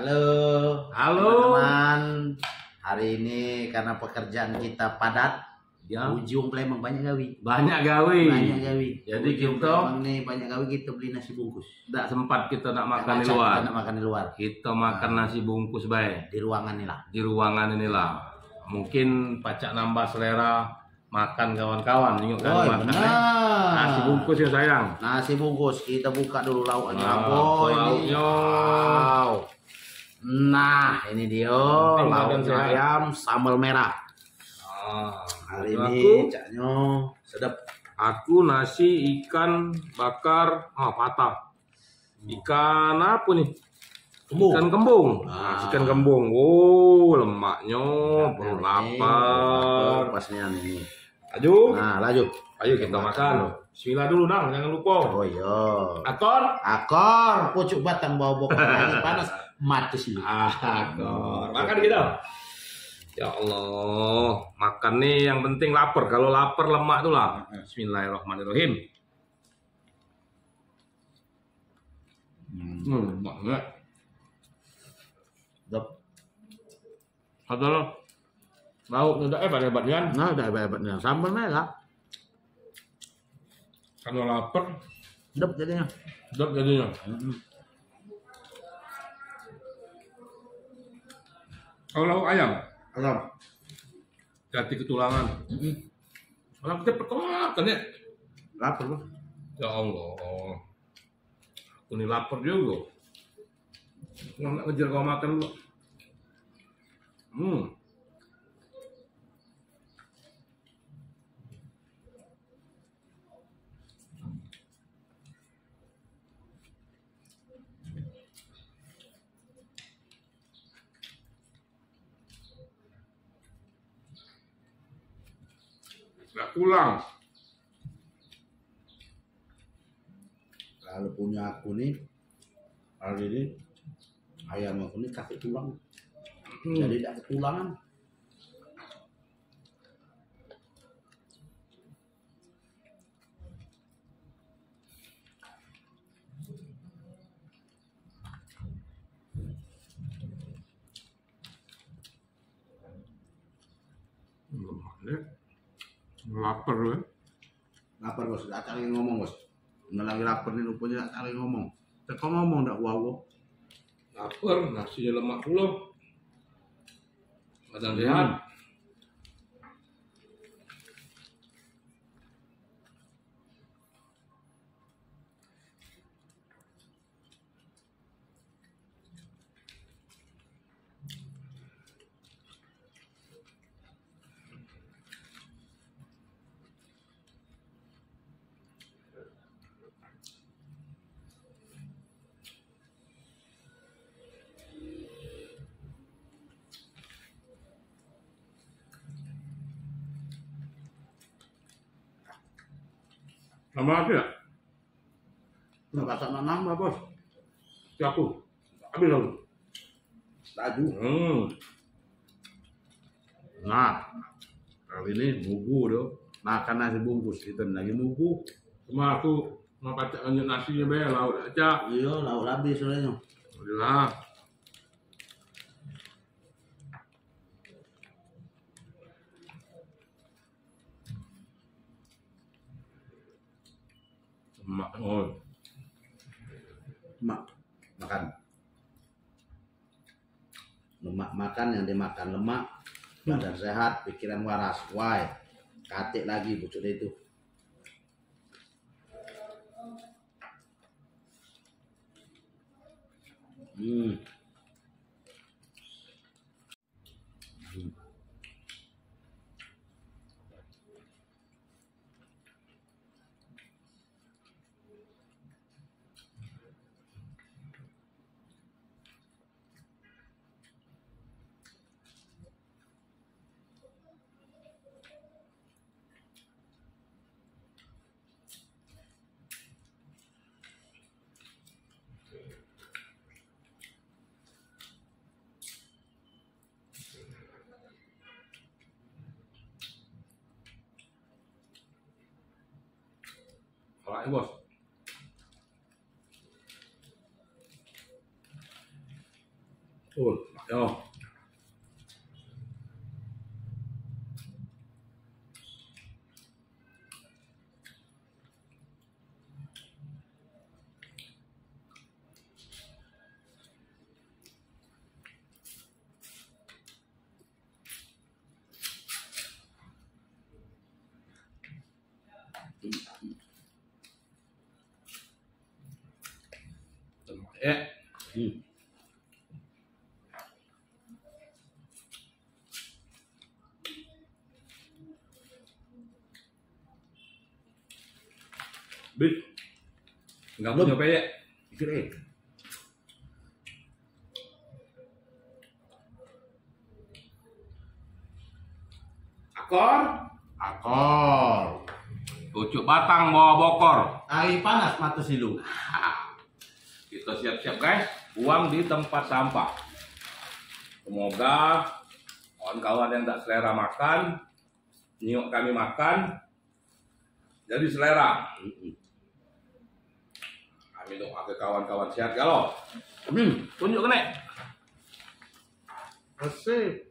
Halo, Halo. teman-teman. Hari ini karena pekerjaan kita padat, Ya. Ujung Palembang banyak gawi. Banyak gawe. Banyak gawi. Jadi Ujung kita Palembang nih banyak gawi, kita beli nasi bungkus. tidak sempat kita nak makan di Macam luar. kita nak makan di luar. Kita makan nasi bungkus baik Di ruangan nih lah. di ruangan inilah. Mungkin pacak nambah selera makan kawan-kawan. Ingat kan Oh, makan benar. nasi bungkus ya sayang. Nasi bungkus, kita buka dulu lauknya. Nah, Oh, ini. lauknya. Wow. Nah, ini dia Penting badan lauk sehat. ayam sambal merah. Hari ini caknya sedap. Aku nasi ikan bakar patah. Ikan apa nih? Kembung. Ikan kembung. Ikan kembung. Oh, lemaknya perut lapar. Pasnya nih. Aju. Nah, lanjut. Ayo kita makan. Bismillah dulu dong, jangan lupa. Oh iya. Akor. Pucuk batang bau-bau lagi panas. Mati sih. Akor. Makan kita. Ya Allah, makan nih yang penting lapar. Kalau lapar lemak tuh lah. Bismillahirrahmanirrahim. Lemak enggak? Sedap. Ada loh. Lauk udah hebat kan? Nah, udah hebat-hebatnya. Sambal merah. Kalau lapar, Sedap jadinya. sedap jadinya. Kalau lauk ayam, Alam. hati ketulangan. Orang kita pertolongan ya. Lapar Bos. Ya Allah. Aku ini lapar juga. Nggak ngejar kau makan dulu. Nggak pulang. Kalau punya aku nih, hari ini ayam aku nih kakek tulang. Jadi tidak ketulangan. Lapar ya. Lapar Bos, tidak cari ngomong Bos. Nggak lagi lapar nih rupanya tidak cari ngomong. Kau ngomong tidak wow. Lapar, nasi lemak pula. Badan sehat. Tambah lagi ya? Nggak kata nambah Bos. Siapa? Habis dong. Laju. Nah, kali ini mugu dong. Makan nasi bungkus kita lagi mugu. Cuma aku mau pacak lanjut nasinya be, lauk aja. Iya, lauk habis soalnya. Alhamdulillah. Lemak, Lemak makan. Lemak makan yang dimakan lemak, badan sehat, pikiran waras. Why? Katik lagi pucuk itu. Kalau bos. Yo. Ya. Bit. Enggak punya peyek. Kira. Akor. Akor. Pucuk batang bawa bokor. Air panas mata silu. Kita siap-siap guys, buang di tempat sampah. Semoga kawan-kawan yang tak selera makan, nyiok kami makan, jadi selera. Kami doa ke kawan-kawan sehat kalau. Tunjuk ke nek. Asik.